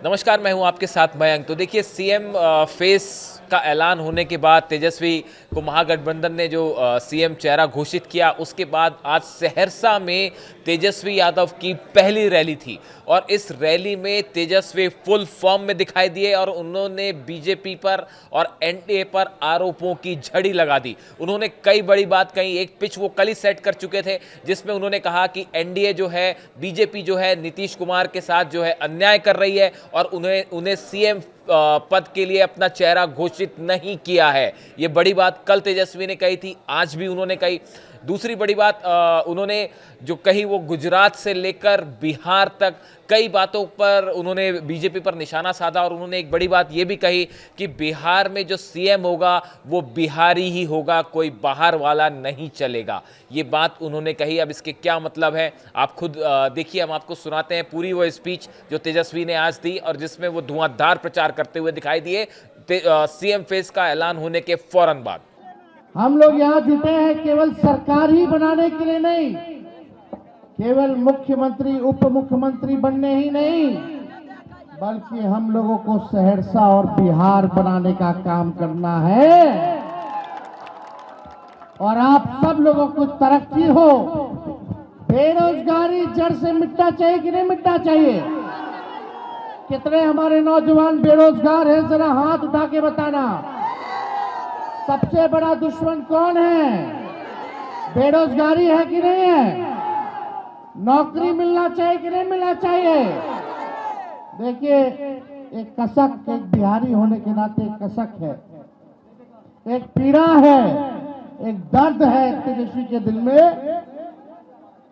नमस्कार, मैं हूं आपके साथ मयंक। तो देखिए, सीएम फेस का ऐलान होने के बाद तेजस्वी को महागठबंधन ने जो सीएम चेहरा घोषित किया, उसके बाद आज सहरसा में तेजस्वी यादव की पहली रैली थी और इस रैली में तेजस्वी फुल फॉर्म में दिखाई दिए और उन्होंने बीजेपी पर और एनडीए पर आरोपों की झड़ी लगा दी। उन्होंने कई बड़ी बात कही। एक पिच वो कल ही सेट कर चुके थे जिसमें उन्होंने कहा कि एनडीए जो है, बीजेपी जो है, नीतीश कुमार के साथ जो है अन्याय कर रही है और उन्हें सीएम पद के लिए अपना चेहरा घोषित नहीं किया है। ये बड़ी बात कल तेजस्वी ने कही थी, आज भी उन्होंने कही। दूसरी बड़ी बात उन्होंने जो कही वो गुजरात से लेकर बिहार तक कई बातों पर उन्होंने बीजेपी पर निशाना साधा और उन्होंने एक बड़ी बात ये भी कही कि बिहार में जो सीएम होगा वो बिहारी ही होगा, कोई बाहर वाला नहीं चलेगा। ये बात उन्होंने कही। अब इसके क्या मतलब है आप खुद देखिए, हम आपको सुनाते हैं पूरी वो स्पीच जो तेजस्वी ने आज दी और जिसमें वो धुआंधार प्रचार करते हुए दिखाई दिए सीएम फेस का ऐलान होने के फौरन बाद। हम लोग यहाँ जुटे हैं केवल सरकार ही बनाने के लिए नहीं, केवल मुख्यमंत्री उप मुख्यमंत्री बनने ही नहीं, बल्कि हम लोगों को सहरसा और बिहार बनाने का काम करना है। और आप सब लोगों को तरक्की हो, बेरोजगारी जड़ से मिटना चाहिए कि नहीं मिटना चाहिए? कितने हमारे नौजवान बेरोजगार हैं, जरा हाथ उठा के बताना। सबसे बड़ा दुश्मन कौन है? बेरोजगारी है कि नहीं है? नौकरी मिलना चाहिए कि नहीं मिलना चाहिए? देखिए, एक कसक, एक बिहारी होने के नाते एक कसक है, एक पीड़ा है, एक दर्द है तेजस्वी के दिल में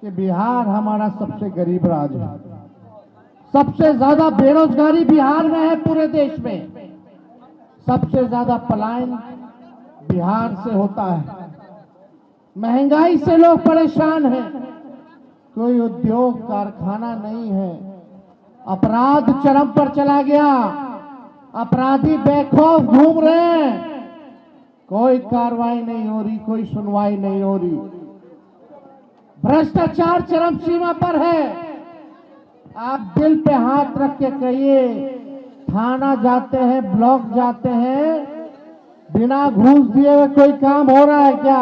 कि बिहार हमारा सबसे गरीब राज्य है। सबसे ज्यादा बेरोजगारी बिहार में है पूरे देश में। सबसे ज्यादा पलायन बिहार से होता है। महंगाई से लोग परेशान हैं, कोई उद्योग कारखाना नहीं है। अपराध चरम पर चला गया, अपराधी बेखौफ घूम रहे हैं, कोई कार्रवाई नहीं हो रही, कोई सुनवाई नहीं हो रही। भ्रष्टाचार चरम सीमा पर है। आप दिल पे हाथ रख के कहिए, थाना जाते हैं, ब्लॉक जाते हैं, बिना घूस दिए हुए कोई काम हो रहा है क्या?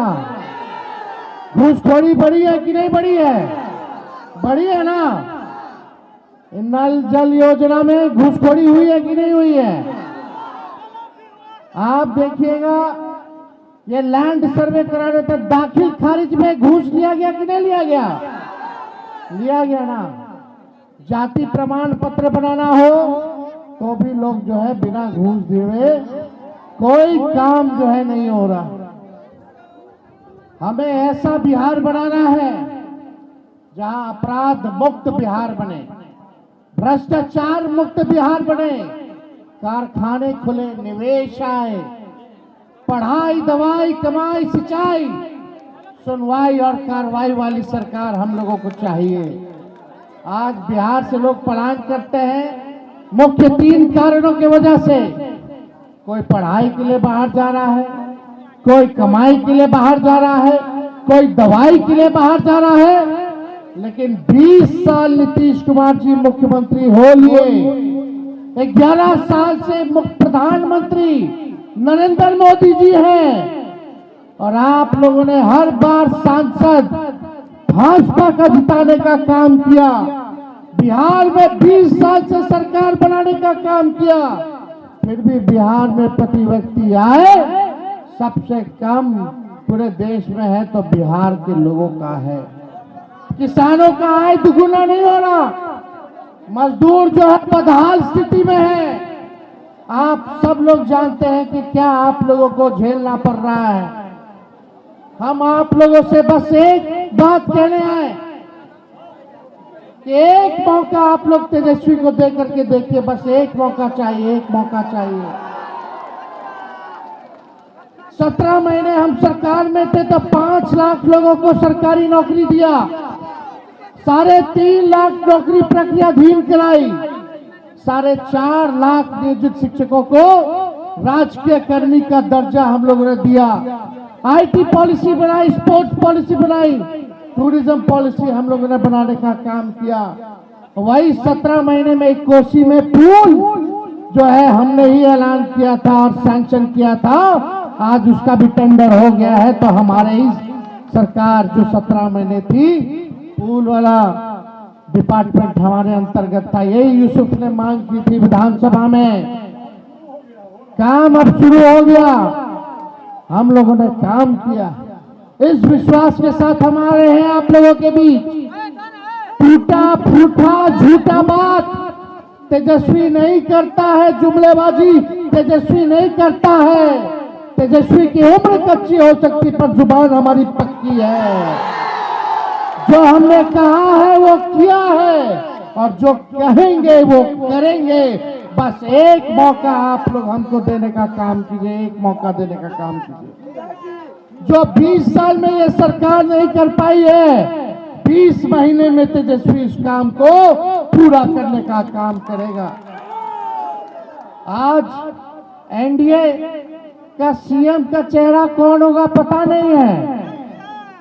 घूसखोरी बढ़ी है कि नहीं बढ़ी है? बढ़ी है ना? नल जल योजना में घूसखोरी हुई है कि नहीं हुई है? आप देखिएगा, ये लैंड सर्वे कराने तक दाखिल खारिज में घूस लिया गया कि नहीं लिया गया? लिया गया ना। जाति प्रमाण पत्र बनाना हो तो भी लोग जो है बिना घूस दिए कोई काम जो है नहीं हो रहा। हमें ऐसा बिहार बनाना है जहां अपराध मुक्त बिहार बने, भ्रष्टाचार मुक्त बिहार बने, कारखाने खुले, निवेश आए, पढ़ाई, दवाई, कमाई, सिंचाई, सुनवाई और कार्रवाई वाली सरकार हम लोगों को चाहिए। आज बिहार से लोग पलायन करते हैं मुख्य 3 कारणों की वजह से। कोई पढ़ाई के लिए बाहर जा रहा है, कोई कमाई के लिए बाहर जा रहा है, कोई दवाई के लिए बाहर जा रहा है। लेकिन 20 साल नीतीश कुमार जी मुख्यमंत्री हो लिए, 11 साल से प्रधानमंत्री नरेंद्र मोदी जी हैं और आप लोगों ने हर बार सांसद भाजपा का जिताने का काम किया। बिहार में 20 साल से सरकार बनाने का काम किया, फिर भी बिहार में प्रति व्यक्ति आय सबसे कम पूरे देश में है तो बिहार के लोगों का है। किसानों का आय दुगुना नहीं हो रहा, मजदूर जो है बदहाल स्थिति में है। आप सब लोग जानते हैं कि क्या आप लोगों को झेलना पड़ रहा है। हम आप लोगों से बस एक बात कहने आए कि एक मौका आप लोग तेजस्वी को दे करके देखिए, बस एक मौका चाहिए, एक मौका चाहिए। 17 महीने हम सरकार में थे तो 5 लाख लोगों को सरकारी नौकरी दिया, 3.5 लाख नौकरी प्रक्रियाधीन कराई, 4.5 लाख नियोजित शिक्षकों को राजकीय कर्मी का दर्जा हम लोगों ने दिया। आईटी पॉलिसी बनाई, स्पोर्ट्स पॉलिसी बनाई, टूरिज्म पॉलिसी हम लोगों ने बनाने का काम किया। वही 17 महीने में एक कोसी में पुल जो है हमने ही ऐलान किया था और सैंक्शन किया था, आज उसका भी टेंडर हो गया है। तो हमारे ही सरकार जो 17 महीने थी, पुल वाला डिपार्टमेंट हमारे अंतर्गत था। यही यूसुफ ने मांग की थी विधानसभा में, काम अब शुरू हो गया, हम लोगों ने काम किया। इस विश्वास के साथ हमारे हैं आप लोगों के बीच। टूटा फूटा झूठा बात तेजस्वी नहीं करता है, जुमलेबाजी तेजस्वी नहीं करता है। तेजस्वी की उम्र कच्ची हो सकती पर जुबान हमारी पक्की है। जो हमने कहा है वो किया है और जो कहेंगे वो करेंगे। बस एक मौका आप लोग हमको देने का काम कीजिए, एक मौका देने का काम कीजिए। जो 20 साल में ये सरकार नहीं कर पाई है, 20 महीने में तेजस्वी इस काम को पूरा करने का काम करेगा। आज एनडीए का सीएम का चेहरा कौन होगा पता नहीं है।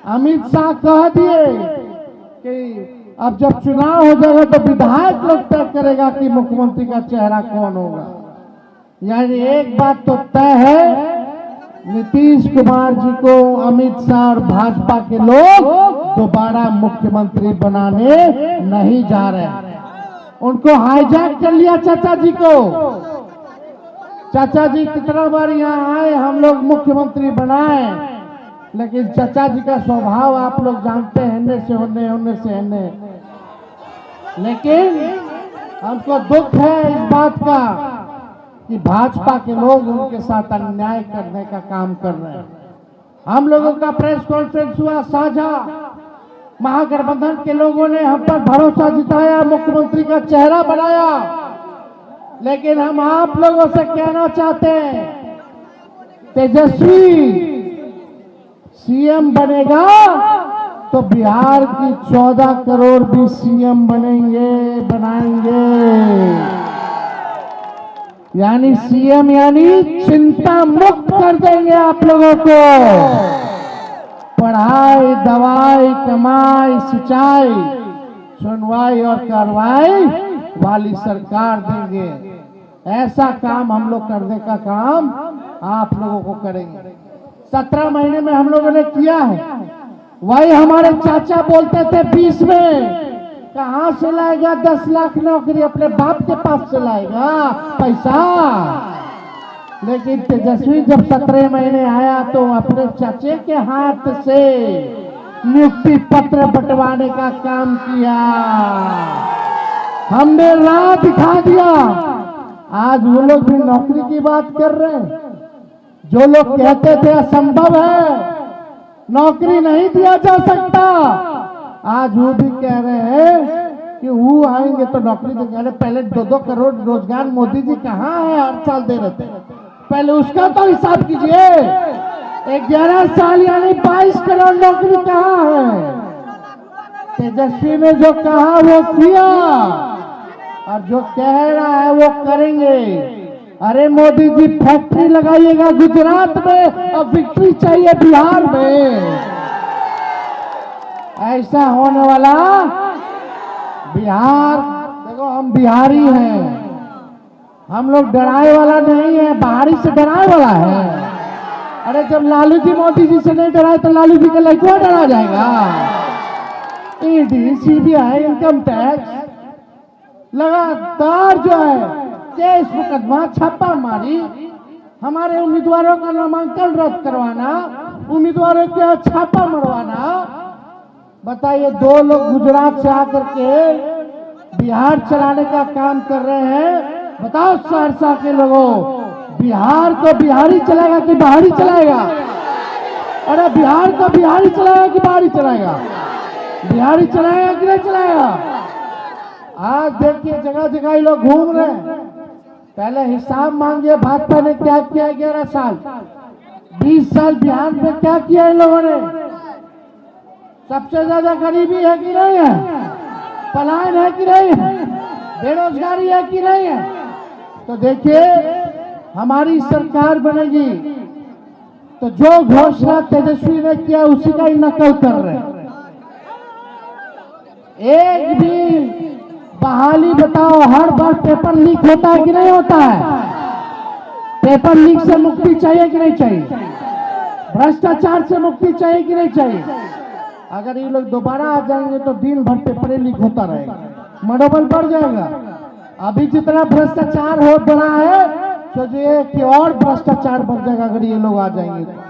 अमित शाह कह दिए कि अब जब चुनाव हो जाएगा तो विधायक लोग तय करेगा कि मुख्यमंत्री का चेहरा कौन होगा। यानी एक बात तो तय है, नीतीश कुमार जी को अमित शाह और भाजपा के लोग दोबारा मुख्यमंत्री बनाने नहीं जा रहे। उनको हाईजैक कर लिया चाचा जी को। चाचा जी कितना बार यहाँ आए, हम लोग मुख्यमंत्री बनाए, लेकिन चाचा जी का स्वभाव आप लोग जानते हैं, हिन्ने से होने, होने से हिन्ने। लेकिन हमको दुख है इस बात का कि भाजपा के लोग उनके साथ अन्याय करने का काम कर रहे हैं। हम लोगों का प्रेस कॉन्फ्रेंस हुआ साझा, महागठबंधन के लोगों ने हम पर भरोसा जताया, मुख्यमंत्री का चेहरा बनाया। लेकिन हम आप लोगों से कहना चाहते हैं, तेजस्वी सीएम बनेगा तो बिहार की 14 करोड़ भी सीएम बनाएंगे। यानी सीएम यानी चिंता मुक्त कर देंगे आप लोगों को। पढ़ाई, दवाई, कमाई, सिंचाई, सुनवाई और कार्रवाई वाली सरकार देंगे। ऐसा काम हम लोग करने का काम आप लोगों को करेंगे। 17 महीने में हम लोगों ने किया है। वही हमारे चाचा बोलते थे 20 में, कहां से लाएगा 10 लाख नौकरी, अपने बाप के पास से लाएगा पैसा। लेकिन तेजस्वी जब 17 महीने आया तो अपने चाचे के हाथ से नियुक्ति पत्र बंटवाने का काम किया। हमने राह दिखा दिया। आज वो लोग भी नौकरी की बात कर रहे हैं। जो लोग कहते थे असंभव है, नौकरी नहीं दिया जा सकता, आज वो भी कह रहे हैं कि वो आएंगे तो नौकरी देंगे। पहले 2-2 करोड़ रोजगार मोदी जी कहाँ है, हर साल दे रहे थे, पहले उसका तो हिसाब कीजिए। 11 साल यानी 22 करोड़ नौकरी कहाँ है। तेजस्वी ने जो कहा वो किया और जो कह रहा है वो करेंगे। अरे मोदी जी फैक्ट्री लगाइएगा गुजरात में और विक्ट्री चाहिए बिहार में। ऐसा होने वाला बिहार, देखो हम बिहारी हैं, हम लोग डराए वाला नहीं है, बाहरी से डराए वाला है। अरे जब लालू जी मोदी जी से नहीं डराए तो लालू जी के लड़का डरा जाएगा। ईडी, सीबीआई, इनकम टैक्स लगातार जो है केस मुकदमा, छापा मारी, हमारे उम्मीदवारों का नामांकन रद्द करवाना, उम्मीदवारों के यहाँ छापा मरवाना। बताइए, 2 लोग गुजरात से आकर के बिहार चलाने का काम कर रहे हैं। बताओ सहरसा के लोगों, बिहार को बिहारी चलाएगा कि बाहरी चलाएगा? अरे बिहार को बिहारी चलाएगा कि बाहरी चलाएगा? बिहारी चलाएगा कि नहीं चलाएगा? आज देखिए जगह जगह ये लोग घूम रहे हैं। पहले हिसाब मांगिए, भाजपा ने क्या किया 11 साल, 20 साल बिहार में क्या किया इन लोगों ने? सबसे ज्यादा गरीबी है कि नहीं है? पलायन है कि नहीं है? बेरोजगारी है कि नहीं है? तो देखिए, हमारी सरकार बनेगी तो जो घोषणा तेजस्वी ने किया उसी का ही नकल कर रहे हैं। एक भी बहाली बताओ, हर बार पेपर लीक होता है कि नहीं होता है? पेपर लीक से मुक्ति चाहिए कि नहीं चाहिए? भ्रष्टाचार से मुक्ति चाहिए कि नहीं चाहिए? अगर ये लोग दोबारा आ जाएंगे तो दिन भर पेपर लीक होता रहेगा, मनोबल बढ़ जाएगा। अभी जितना भ्रष्टाचार हो बढ़ा है, सोचिए कि और भ्रष्टाचार बढ़ जाएगा अगर ये लोग आ जाएंगे तो।